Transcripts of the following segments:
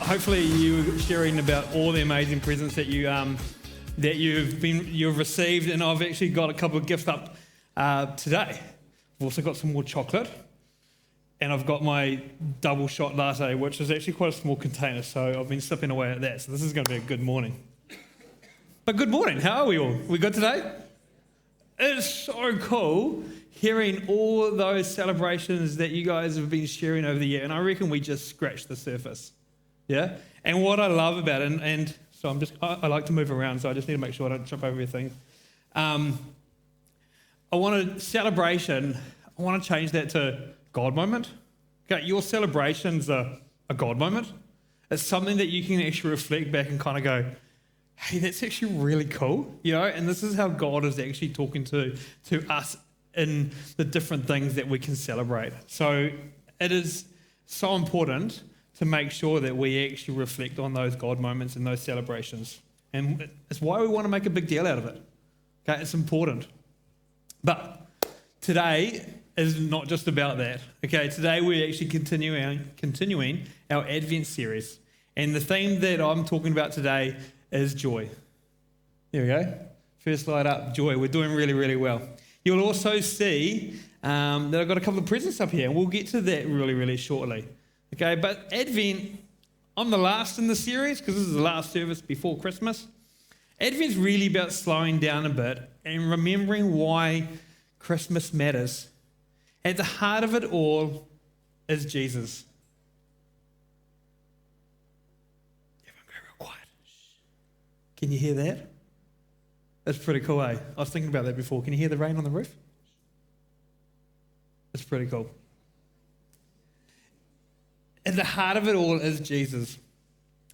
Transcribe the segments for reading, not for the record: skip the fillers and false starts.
hopefully you're sharing about all the amazing presents that you've received, and I've actually got a couple of gifts up today. I've also got some more chocolate, and I've got my double shot latte, which is actually quite a small container, so I've been sipping away at that. So this is going to be a good morning. But good morning, how are we all? We good today? It's so cool hearing all those celebrations that you guys have been sharing over the year, and I reckon we just scratched the surface. Yeah? And what I love about it, and so I like to move around, so I just need to make sure I don't trip over everything. I want to change that to God moment. Okay, your celebrations are a God moment. It's something that you can actually reflect back and kind of go, hey, that's actually really cool, and this is how God is actually talking to us in the different things that we can celebrate. So it is so important to make sure that we actually reflect on those God moments and those celebrations. And it's why we want to make a big deal out of it. Okay, it's important. But today is not just about that. Okay, today we're actually continuing our Advent series. And the theme that I'm talking about today is joy. There we go. First slide up, joy. We're doing really, really well. You'll also see that I've got a couple of presents up here, and we'll get to that really, really shortly. Okay, but Advent, I'm the last in the series because this is the last service before Christmas. Advent's really about slowing down a bit and remembering why Christmas matters. At the heart of it all is Jesus. Everyone go real quiet. Can you hear that? That's pretty cool, eh? I was thinking about that before. Can you hear the rain on the roof? It's pretty cool. At the heart of it all is Jesus.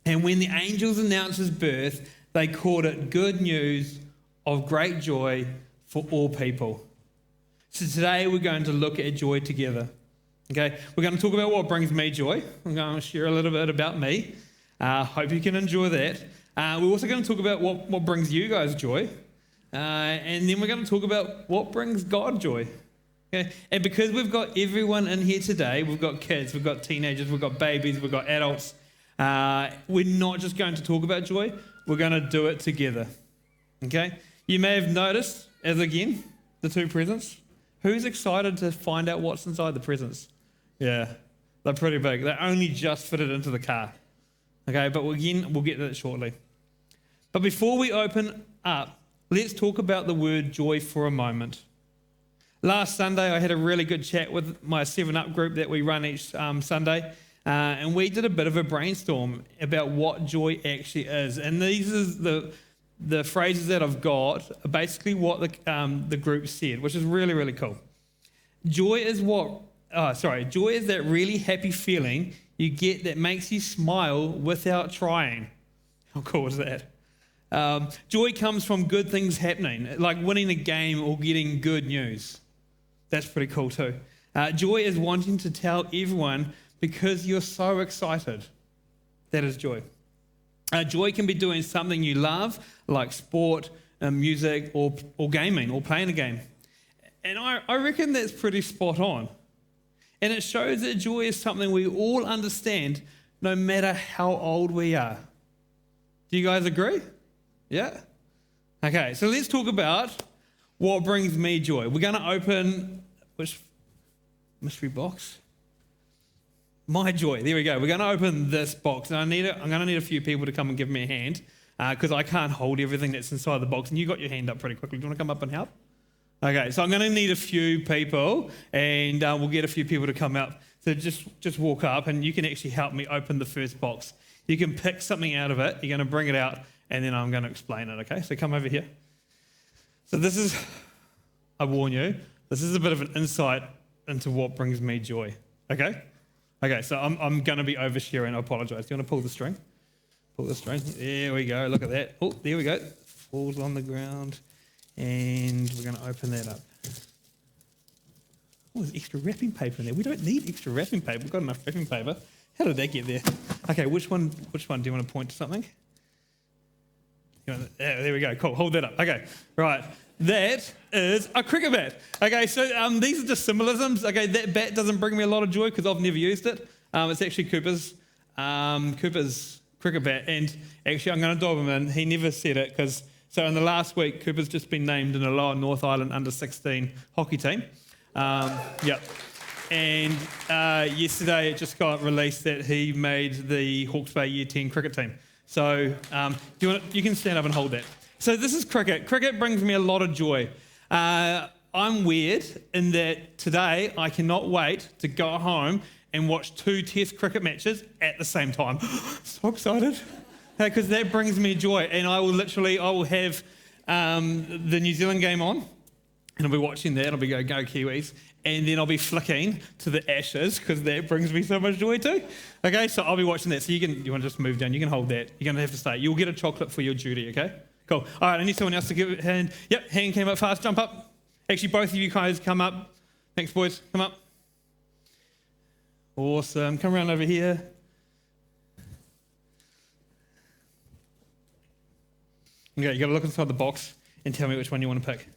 And when the angels announced his birth, they called it good news of great joy for all people. So today we're going to look at joy together. Okay, we're going to talk about what brings me joy. I'm going to share a little bit about me. Hope you can enjoy that. We're also going to talk about what brings you guys joy. And then we're going to talk about what brings God joy. Okay? And because we've got everyone in here today, we've got kids, we've got teenagers, we've got babies, we've got adults. We're not just going to talk about joy, we're going to do it together. Okay? You may have noticed, as again, the two presents. Who's excited to find out what's inside the presents? Yeah, they're pretty big. They only just fitted into the car. Okay, but again, we'll get to that shortly. But before we open up, let's talk about the word joy for a moment. Last Sunday, I had a really good chat with my 7-Up group that we run each Sunday, and we did a bit of a brainstorm about what joy actually is. And these are the phrases that I've got are basically what the group said, which is really, really cool. Joy is that really happy feeling you get that makes you smile without trying. How cool is that? Joy comes from good things happening, like winning a game or getting good news. That's pretty cool too. Joy is wanting to tell everyone because you're so excited. That is joy. Joy can be doing something you love, like sport, music, or gaming, or playing a game. And I reckon that's pretty spot on. And it shows that joy is something we all understand, no matter how old we are. Do you guys agree? Yeah? Okay, so let's talk about what brings me joy. We're going to open, which mystery box? My joy. There we go. We're going to open this box, and I'm going to need a few people to come and give me a hand because I can't hold everything that's inside the box. And you got your hand up pretty quickly. Do you want to come up and help? Okay, so I'm going to need a few people, and we'll get a few people to come up. So just walk up, and you can actually help me open the first box. You can pick something out of it. You're going to bring it out, and then I'm going to explain it. Okay, so come over here. So this is, I warn you, this is a bit of an insight into what brings me joy. Okay. Okay, so I'm going to be oversharing. I apologise. Do you want to pull the string? Pull the string. There we go. Look at that. Oh, there we go. Falls on the ground. And we're going to open that up. Oh, there's extra wrapping paper in there. We don't need extra wrapping paper. We've got enough wrapping paper. How did that get there? Okay, which one do you want to point to something? There we go. Cool. Hold that up. Okay, right. That is a cricket bat. Okay, so these are just symbolisms. Okay, that bat doesn't bring me a lot of joy because I've never used it. It's actually Cooper's. Cooper's cricket bat, and actually I'm going to dob him in. He never said it so in the last week, Cooper's just been named in a Lower North Island under-16 hockey team. Yep. And yesterday it just got released that he made the Hawke's Bay Year 10 cricket team. So you can stand up and hold that. So this is cricket. Cricket brings me a lot of joy. I'm weird in that today I cannot wait to go home and watch 2 Test cricket matches at the same time. So excited. Because that brings me joy. And I will have the New Zealand game on, and I'll be watching that. I'll be go Kiwis. And then I'll be flicking to the Ashes because that brings me so much joy too. Okay, so I'll be watching that. So you want to just move down. You can hold that. You're going to have to stay. You'll get a chocolate for your duty, okay? Cool. All right, I need someone else to give a hand. Yep, hand came up fast. Jump up. Actually, both of you guys come up. Thanks, boys. Come up. Awesome. Come around over here. Okay, you got to look inside the box and tell me which one you want to pick.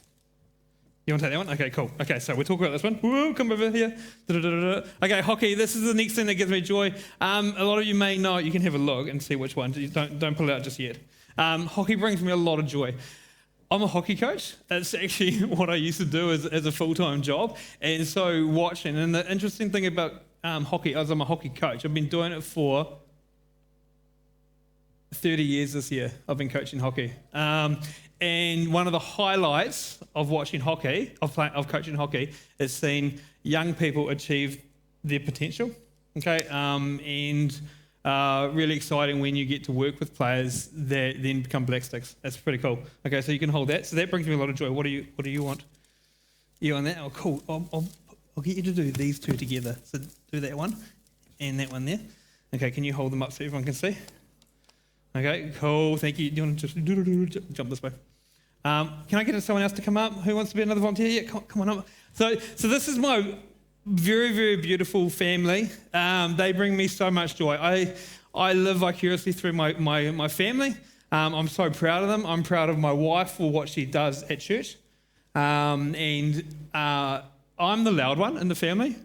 You want to take that one? Okay, cool. Okay, so we'll talk about this one. Woo, come over here. Da-da-da-da-da. Okay, hockey. This is the next thing that gives me joy. A lot of you may know. You can have a look and see which one. Don't pull it out just yet. Hockey brings me a lot of joy. I'm a hockey coach. It's actually what I used to do as a full-time job. And so watching, and the interesting thing about hockey, as I'm a hockey coach, I've been doing it for 30 years this year. I've been coaching hockey. And one of the highlights of watching hockey, of coaching hockey, is seeing young people achieve their potential. Okay, and really exciting when you get to work with players that then become black sticks. That's pretty cool. Okay, so you can hold that. So that brings me a lot of joy. What do you want? You on that? Oh, cool. I'll get you to do these 2 together. So do that one and that one there. Okay, can you hold them up so everyone can see? Okay, cool. Thank you. Do you want to just jump this way? Can I get someone else to come up? Who wants to be another volunteer? Yeah, come on up. So this is my very, very beautiful family. They bring me so much joy. I live vicariously through my family. I'm so proud of them. I'm proud of my wife for what she does at church. And I'm the loud one in the family.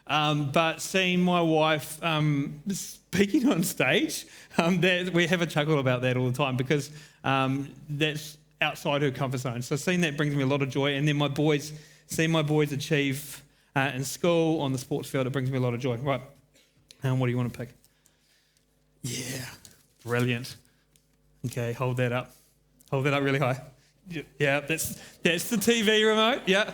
But seeing my wife speaking on stage, we have a chuckle about that all the time because that's outside her comfort zone. So seeing that brings me a lot of joy. And then seeing my boys achieve in school, on the sports field, it brings me a lot of joy. Right, what do you want to pick? Yeah, brilliant. Okay, hold that up. Hold that up really high. Yeah, that's the TV remote. Yeah.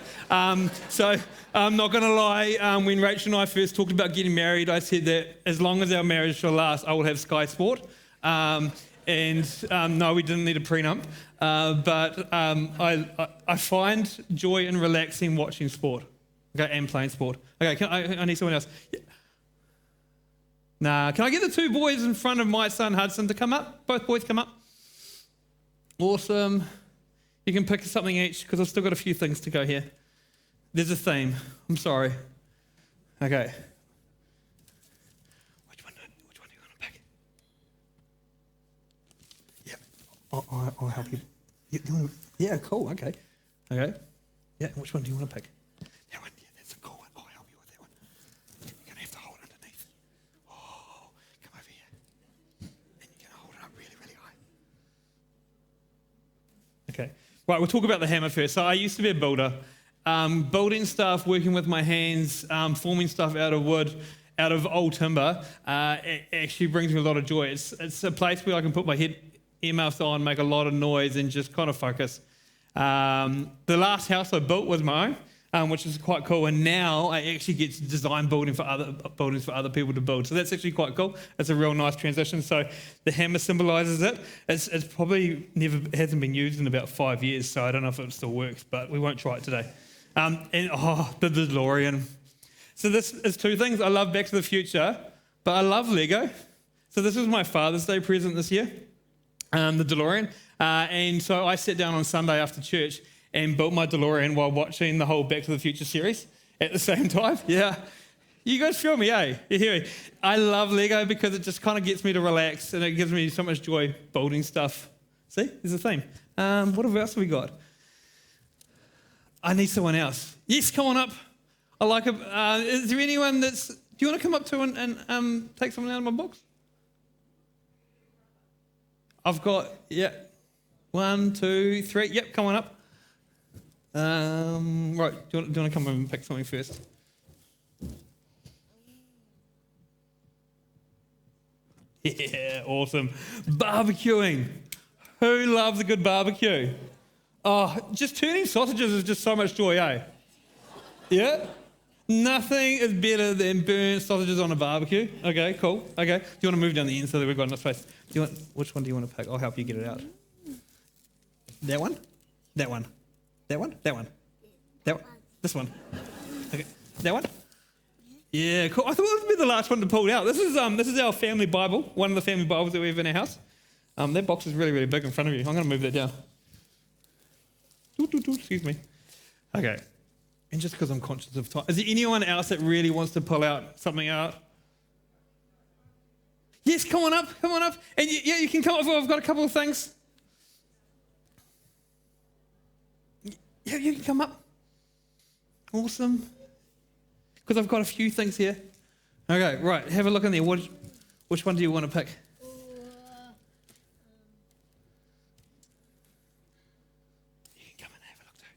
So I'm not going to lie. When Rachel and I first talked about getting married, I said that as long as our marriage shall last, I will have Sky Sport. No, we didn't need a prenup. But I find joy in relaxing watching sport. Okay, and playing sport. Okay, I need someone else. Yeah. Nah, can I get the 2 boys in front of my son Hudson to come up? Both boys come up. Awesome. You can pick something each because I've still got a few things to go here. There's a theme. I'm sorry. Okay. Which one do you want to pick? Yeah. I'll help you. Yeah, cool. Okay. Yeah, which one do you want to pick? That one. Yeah, that's a cool one. I'll help you with that one. You're going to have to hold it underneath. Oh, come over here. And you're going to hold it up really, really high. Okay. Right, we'll talk about the hammer first. So I used to be a builder. Building stuff, working with my hands, forming stuff out of wood, out of old timber, it actually brings me a lot of joy. It's a place where I can put my earmuffs on, make a lot of noise, and just kind of focus. The last house I built was my own, which is quite cool. And now I actually get to design buildings for other people to build. So that's actually quite cool. It's a real nice transition. So the hammer symbolises it. It's probably hasn't been used in about 5 years, so I don't know if it still works, but we won't try it today. The DeLorean. So this is 2 things. I love Back to the Future, but I love Lego. So this was my Father's Day present this year, the DeLorean. And so I sat down on Sunday after church and built my DeLorean while watching the whole Back to the Future series at the same time. Yeah. You guys feel me, eh? You hear me? I love Lego because it just kind of gets me to relax and it gives me so much joy building stuff. See? There's a theme. What else have we got? I need someone else. Yes, come on up. I like it. Is there anyone do you want to come up to and take something out of my box? I've got, 1, 2, 3. Yep, come on up. Right, do you want to come over and pick something first? Yeah, awesome. Barbecuing. Who loves a good barbecue? Oh, just turning sausages is just so much joy, eh? Yeah? Nothing is better than burnt sausages on a barbecue. Okay, cool. Okay. Do you want to move down the end so that we've got enough space? Which one do you want to pick? I'll help you get it out. That one? That one? That one? That one? That one? This one? Okay. That one? Yeah, cool. I thought it would be the last one to pull out. This is our family Bible, one of the family Bibles that we have in our house. That box is really, really big in front of you. I'm going to move that down. Excuse me. Okay. And just because I'm conscious of time. Is there anyone else that really wants to pull out something out? Yes, come on up. And you can come up. I've got a couple of things. Yeah, you can come up. Awesome. Because I've got a few things here. Okay, right. Have a look in there. Which one do you want to pick? You can come and have a look too.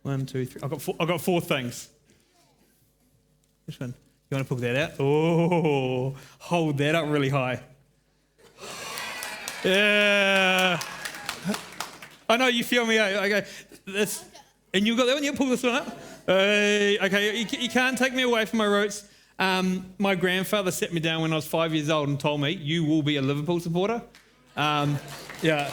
1, 2, 3. I've got 4 things. Which one? You want to pull that out? Oh, hold that up really high. Yeah. I know you feel me. Okay. And you got that one? You pull this one up? Okay, you can't take me away from my roots. My grandfather sat me down when I was 5 years old and told me, you will be a Liverpool supporter. Yeah.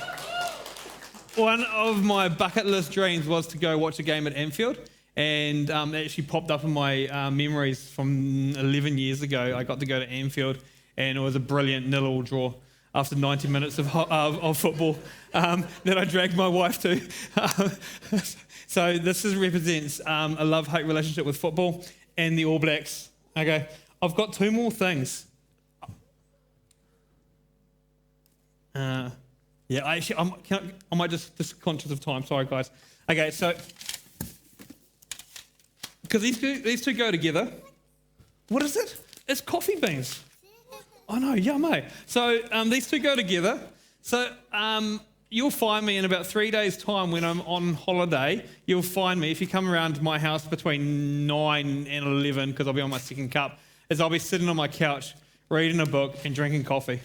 One of my bucket list dreams was to go watch a game at Anfield. And it actually popped up in my memories from 11 years ago. I got to go to Anfield and it was a brilliant 0-0 draw after 90 minutes of football that I dragged my wife to. So this represents a love-hate relationship with football and the All Blacks. Okay, I've got 2 more things. I might just conscious of time. Sorry, guys. Okay, so because these two go together. What is it? It's coffee beans. I know, yum, eh? So these two go together. So you'll find me in about 3 days' time when I'm on holiday. You'll find me, if you come around to my house between 9 and 11, because I'll be on my second cup, is I'll be sitting on my couch, reading a book and drinking coffee.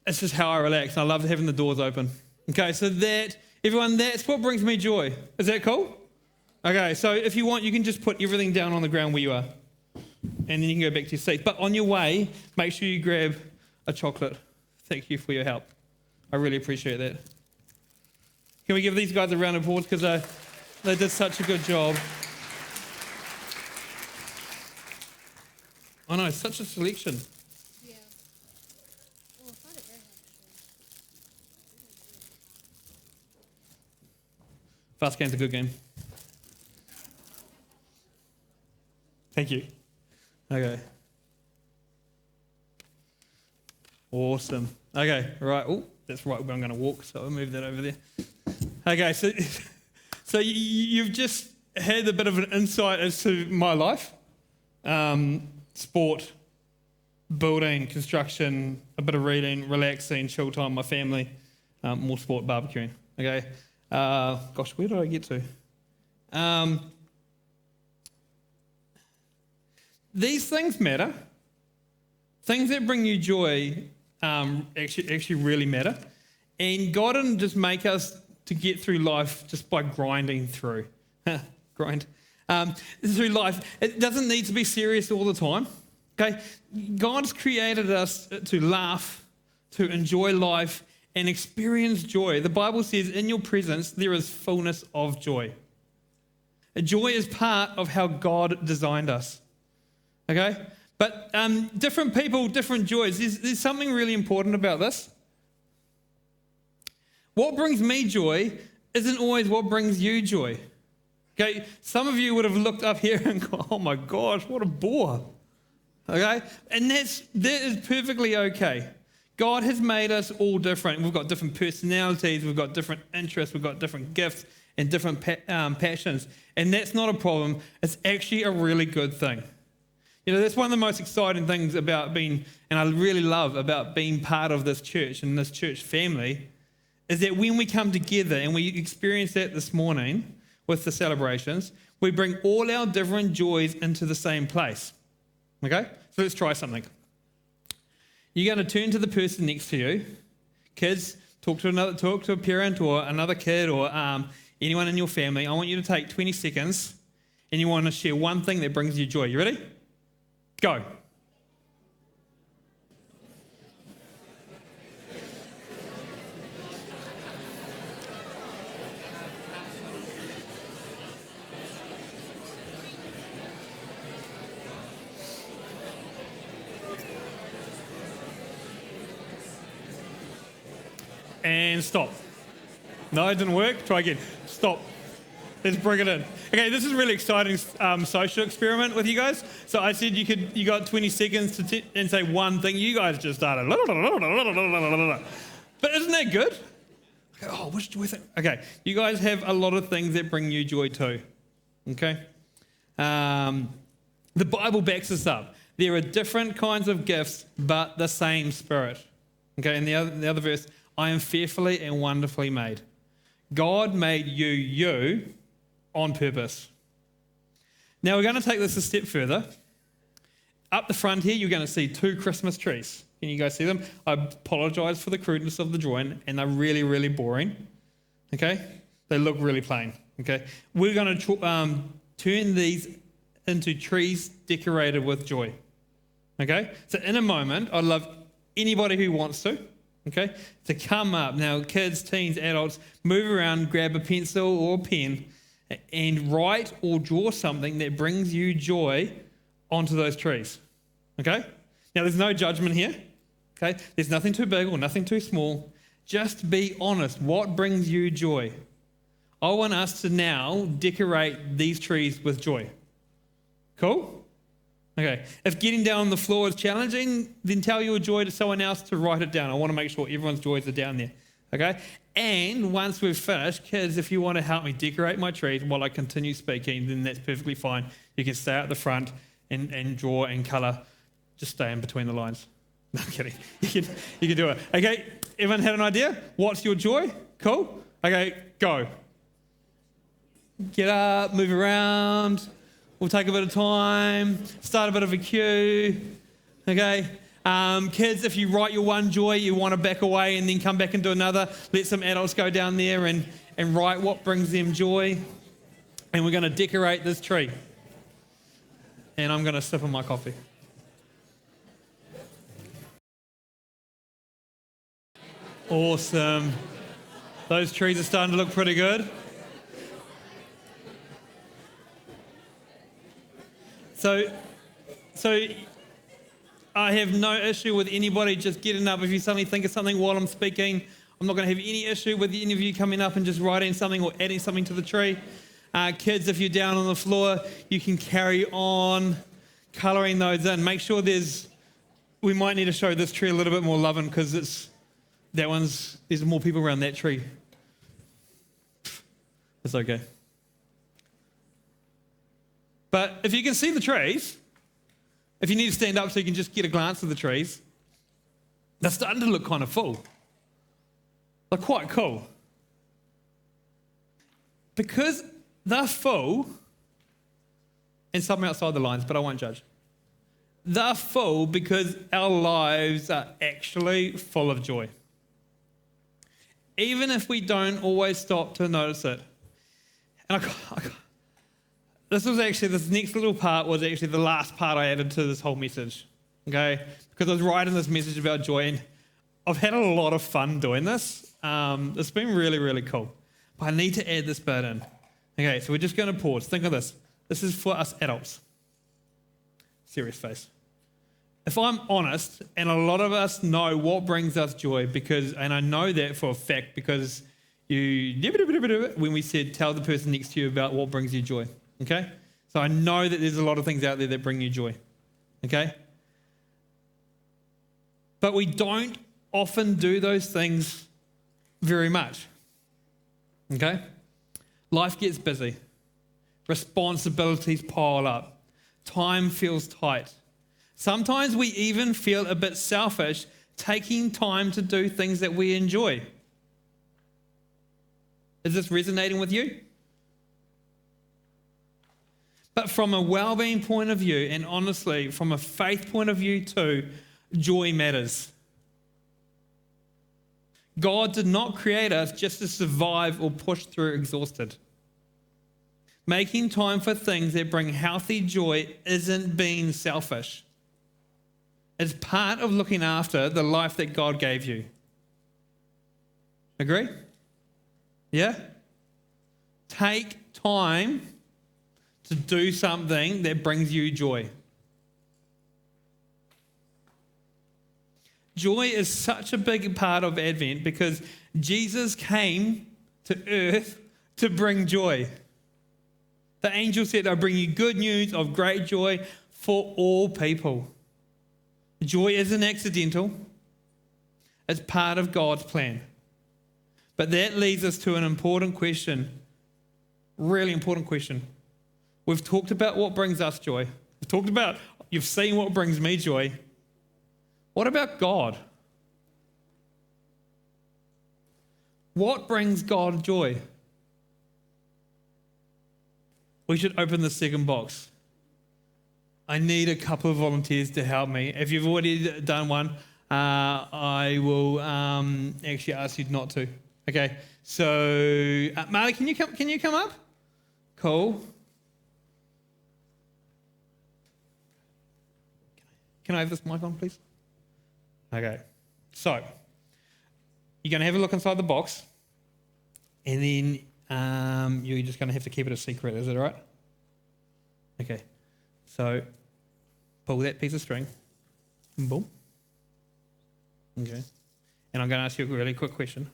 It's just how I relax. I love having the doors open. Okay, so that's what brings me joy. Is that cool? Okay, so if you want, you can just put everything down on the ground where you are. And then you can go back to your seat. But on your way, make sure you grab a chocolate. Thank you for your help. I really appreciate that. Can we give these guys a round of applause because they did such a good job. I know, such a selection. Yeah. Oh, I find it very hard to Fast game's a good game. Thank you. Okay. Awesome. Okay, right. Oh, that's right where I'm going to walk, so I'll move that over there. Okay, so you've just had a bit of an insight as to my life. Sport, building, construction, a bit of reading, relaxing, chill time, my family, more sport, barbecuing. Okay. Gosh, where did I get to? These things matter. Things that bring you joy actually really matter. And God didn't just make us to get through life just by grinding through. Through life. It doesn't need to be serious all the time. Okay? God's created us to laugh, to enjoy life, and experience joy. The Bible says, in your presence, there is fullness of joy. Joy is part of how God designed us. Okay? But different people, different joys. There's something really important about this. What brings me joy isn't always what brings you joy. Okay? Some of you would have looked up here and gone, oh my gosh, what a bore. Okay? And that is perfectly okay. God has made us all different. We've got different personalities, we've got different interests, we've got different gifts, and different passions. And that's not a problem. It's actually a really good thing. You know, that's one of the most exciting things about being, and I really love about being part of this church and this church family, is that when we come together, and we experience that this morning with the celebrations, we bring all our different joys into the same place. Okay? So let's try something. You're going to turn to the person next to you. Kids, talk to a parent or another kid or anyone in your family. I want you to take 20 seconds and you want to share one thing that brings you joy. You ready? Go. And stop. No, it didn't work. Try again. Stop. Let's bring it in. Okay, this is a really exciting social experiment with you guys. So I said you got 20 seconds to and say one thing. You guys just started. But isn't that good? Oh, which joy thing? Okay, you guys have a lot of things that bring you joy too. Okay? The Bible backs us up. There are different kinds of gifts, but the same Spirit. Okay, and the other verse, I am fearfully and wonderfully made. God made you on purpose. Now we're going to take this a step further. Up the front here, you're going to see 2 Christmas trees. Can you guys see them? I apologise for the crudeness of the drawing, and they're really, really boring. Okay? They look really plain. Okay? We're going to turn these into trees decorated with joy. Okay? So in a moment, I'd love anybody who wants to, okay, to come up. Now, kids, teens, adults, move around, grab a pencil or a pen, and write or draw something that brings you joy onto those trees. Okay? Now, there's no judgment here. Okay? There's nothing too big or nothing too small. Just be honest. What brings you joy? I want us to now decorate these trees with joy. Cool? Okay. If getting down on the floor is challenging, then tell your joy to someone else to write it down. I want to make sure everyone's joys are down there. Okay? And once we've finished, kids, if you want to help me decorate my trees while I continue speaking, then that's perfectly fine. You can stay at the front and draw and colour. Just stay in between the lines. No, I'm kidding. You can do it. Okay? Everyone had an idea? What's your joy? Cool? Okay, go. Get up, move around. We'll take a bit of time, start a bit of a queue, okay? Kids, if you write your one joy, you want to back away and then come back and do another, let some adults go down there and write what brings them joy. And we're going to decorate this tree. And I'm going to sip on my coffee. Awesome. Those trees are starting to look pretty good. So I have no issue with anybody just getting up. If you suddenly think of something while I'm speaking, I'm not going to have any issue with any of you coming up and just writing something or adding something to the tree. Kids, if you're down on the floor, you can carry on colouring those in. Make sure we might need to show this tree a little bit more loving because there's more people around that tree. It's okay. But if you can see the trees, if you need to stand up so you can just get a glance at the trees, they're starting to look kind of full. They're quite cool. Because they're full, and some outside the lines, but I won't judge. They're full because our lives are actually full of joy. Even if we don't always stop to notice it. And this next little part was actually the last part I added to this whole message, okay? Because I was writing this message about joy, and I've had a lot of fun doing this. It's been really, really cool. But I need to add this bit in. Okay, so we're just going to pause. Think of this. This is for us adults. Serious face. If I'm honest, and a lot of us know what brings us joy, and I know that for a fact because when we said tell the person next to you about what brings you joy. Okay? So I know that there's a lot of things out there that bring you joy. Okay? But we don't often do those things very much. Okay? Life gets busy. Responsibilities pile up. Time feels tight. Sometimes we even feel a bit selfish taking time to do things that we enjoy. Is this resonating with you? But from a well-being point of view, and honestly, from a faith point of view too, joy matters. God did not create us just to survive or push through exhausted. Making time for things that bring healthy joy isn't being selfish. It's part of looking after the life that God gave you. Agree? Yeah? Take time to do something that brings you joy. Joy is such a big part of Advent because Jesus came to earth to bring joy. The angel said, "I'll bring you good news of great joy for all people." Joy isn't accidental. It's part of God's plan. But that leads us to an important question, really important question. We've talked about what brings us joy. We've talked about, you've seen what brings me joy. What about God? What brings God joy? We should open the second box. I need a couple of volunteers to help me. If you've already done one, I will actually ask you not to. Okay, so Marley, can you come up? Cool. Can I have this mic on, please? Okay, so you're going to have a look inside the box, and then you're just going to have to keep it a secret. Is that all right? Okay, so pull that piece of string, and boom. Okay, and I'm going to ask you a really quick question.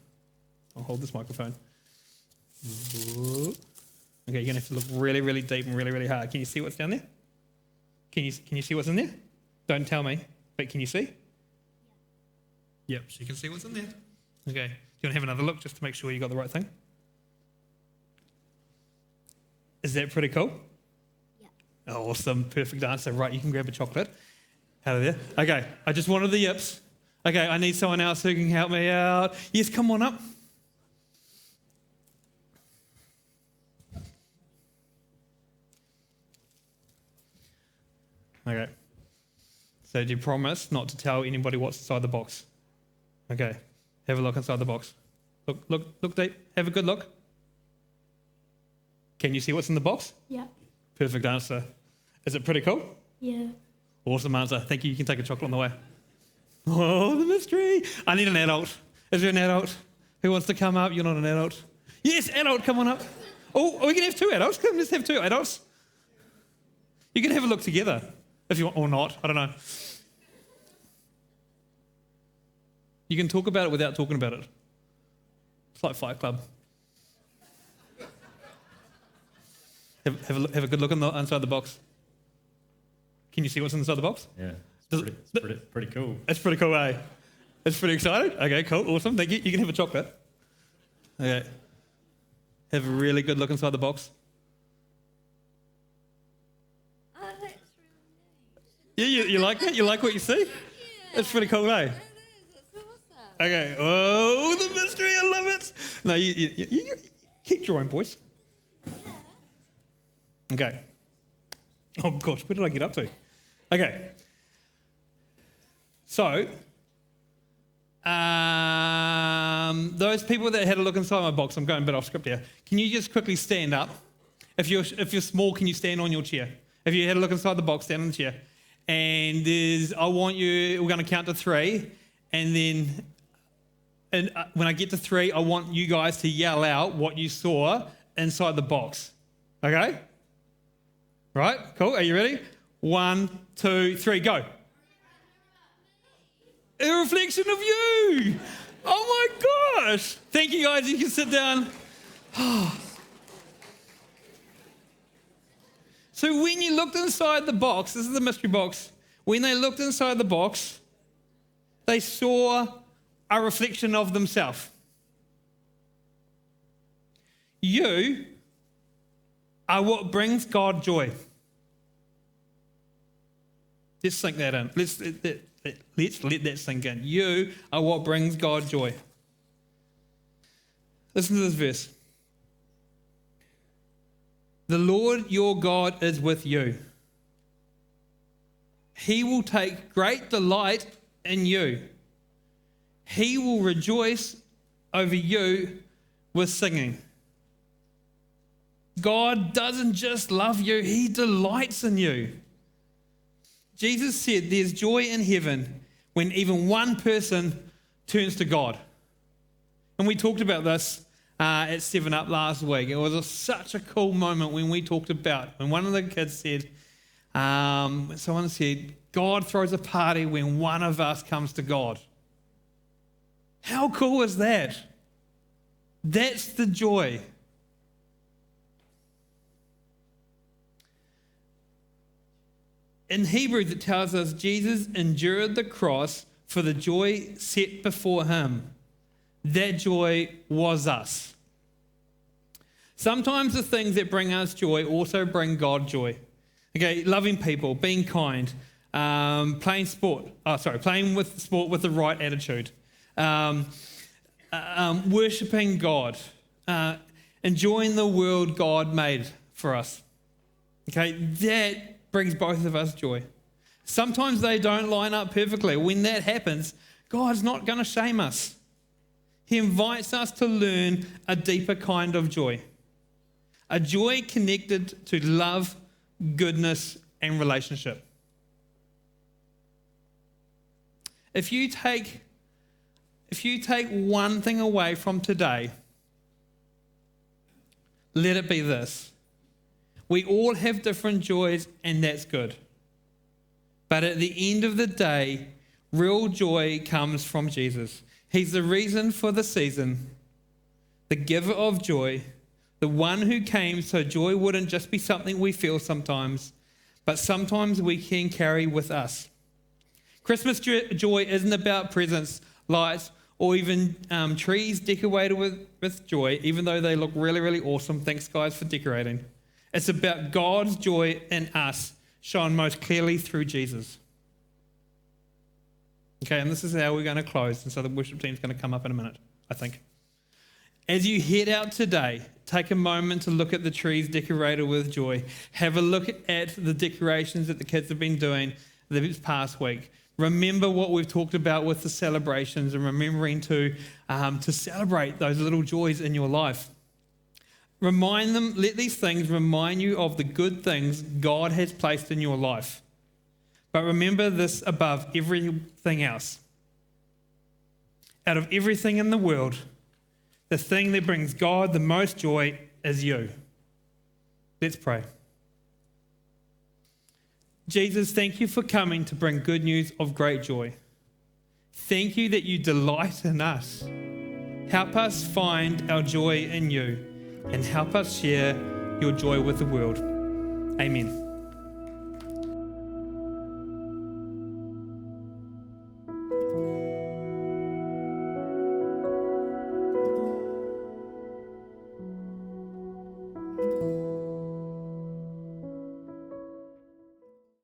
I'll hold this microphone. Okay, you're going to have to look really, really deep and really, really hard. Can you see what's down there? Can you see what's in there? Don't tell me, but can you see? Yep, she can see what's in there. Okay, do you want to have another look just to make sure you got the right thing? Is that pretty cool? Yeah. Awesome, perfect answer. Right, you can grab a chocolate out of there. Okay, I just wanted the yips. Okay, I need someone else who can help me out. Yes, come on up. Okay. So do you promise not to tell anybody what's inside the box? Okay. Have a look inside the box. Look deep. Have a good look. Can you see what's in the box? Yeah. Perfect answer. Is it pretty cool? Yeah. Awesome answer. Thank you. You can take a chocolate on the way. Oh, the mystery. I need an adult. Is there an adult who wants to come up? You're not an adult. Yes, adult, come on up. Oh, we can have two adults. Come, let's have two adults. You can have a look together if you want, or not. I don't know. You can talk about it without talking about it. It's like Fight Club. Have a good look inside the box. Can you see what's inside the box? Yeah, it's pretty cool. It's pretty cool, eh? It's pretty exciting. Okay, cool, awesome. Thank you. You can have a chocolate. Okay. Have a really good look inside the box. Oh, that's really Yeah, nice. you like that? You like what you see? Yeah. It's pretty cool, eh? It is. It's awesome. Okay. Oh, the mystery. I love it. No, you keep drawing, boys. Okay. Oh, gosh, where did I get up to? Okay. So, those people that had a look inside my box, I'm going a bit off script here. Can you just quickly stand up? If you're small, can you stand on your chair? If you had a look inside the box, stand on the chair. And we're going to count to 3. And then when I get to 3, I want you guys to yell out what you saw inside the box. Okay? Right? Cool. Are you ready? 1, 2, 3, go. A reflection of you. Oh my gosh. Thank you guys. You can sit down. So when you looked inside the box, this is the mystery box. When they looked inside the box, they saw a reflection of themselves. You are what brings God joy. Let's sink that in. Let's let that sink in. You are what brings God joy. Listen to this verse. The Lord your God is with you. He will take great delight in you. He will rejoice over you with singing. God doesn't just love you, He delights in you. Jesus said there's joy in heaven when even one person turns to God. And we talked about this at 7 Up last week. It was such a cool moment when we talked about, when one of the kids said, someone said, God throws a party when one of us comes to God. How cool is that? That's the joy. In Hebrews, it tells us Jesus endured the cross for the joy set before him. That joy was us. Sometimes the things that bring us joy also bring God joy. Okay, loving people, being kind, playing with sport with the right attitude, worshipping God, enjoying the world God made for us. Okay, that brings both of us joy. Sometimes they don't line up perfectly. When that happens, God's not going to shame us. He invites us to learn a deeper kind of joy. A joy connected to love, goodness, and relationship. If you take one thing away from today, let it be this. We all have different joys, and that's good. But at the end of the day, real joy comes from Jesus. He's the reason for the season, the giver of joy, the one who came so joy wouldn't just be something we feel sometimes, but sometimes we can carry with us. Christmas joy isn't about presents, lights, or even trees decorated with joy, even though they look really, really awesome. Thanks, guys, for decorating. It's about God's joy in us, shown most clearly through Jesus. Okay, and this is how we're going to close. And so the worship team's going to come up in a minute, I think. As you head out today, take a moment to look at the trees decorated with joy. Have a look at the decorations that the kids have been doing this past week. Remember what we've talked about with the celebrations and remembering to celebrate those little joys in your life. Let these things remind you of the good things God has placed in your life. But remember this above everything else. Out of everything in the world, the thing that brings God the most joy is you. Let's pray. Jesus, thank you for coming to bring good news of great joy. Thank you that you delight in us. Help us find our joy in you and help us share your joy with the world. Amen.